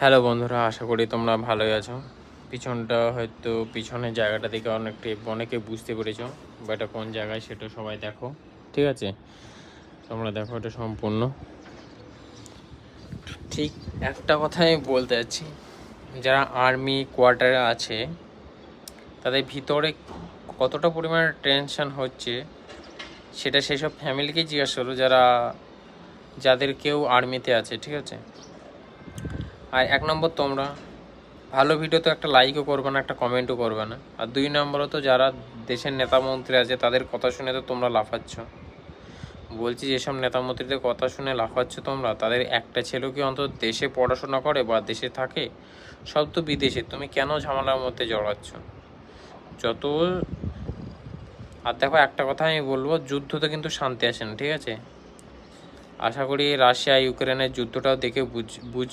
Hello বন্ধুরা, আশা করি তোমরা ভালোই আছো। পিছনের জায়গাটা দেখে অনেকে বুঝতে পেরেছো, বা এটা কোন জায়গায় সেটা সবাই দেখো। ঠিক আছে, তোমরা দেখো এটা সম্পূর্ণ ঠিক। একটা কথাই বলতে যাচ্ছি, যারা আর্মি কোয়ার্টারে আছে তাদের ভিতরে কতটা পরিমাণে টেনশন হচ্ছে সেটা সেসব ফ্যামিলিকে জিজ্ঞাসা করো যাদের কেউ আর্মিতে আছে। ঠিক আছে, আর 1 নম্বর, তোমরা ভালো ভিডিও তো একটা লাইকও করবে না, একটা কমেন্টও করবে না। আর 2 নম্বরত যারা দেশের নেতা মন্ত্রী আছে তাদের কথা শুনে তো তোমরা লাফাচ্ছ। বলছি, যেসব নেতা মন্ত্রীদের কথা শুনে লাফাচ্ছ তোমরা, তাদের একটা ছেলেও কি অন্তত দেশে পড়াশোনা করে বা দেশে থাকে? সব তো বিদেশে। তুমি কেন ঝামেলার মধ্যে জড়াচ্ছ? যত আর দেখো, একটা কথা আমি বলবো, যুদ্ধতে কিন্তু শান্তি আসে না। ঠিক আছে, আশা করি রাশিয়া ইউক্রেনের যুদ্ধটাও দেখে বুঝ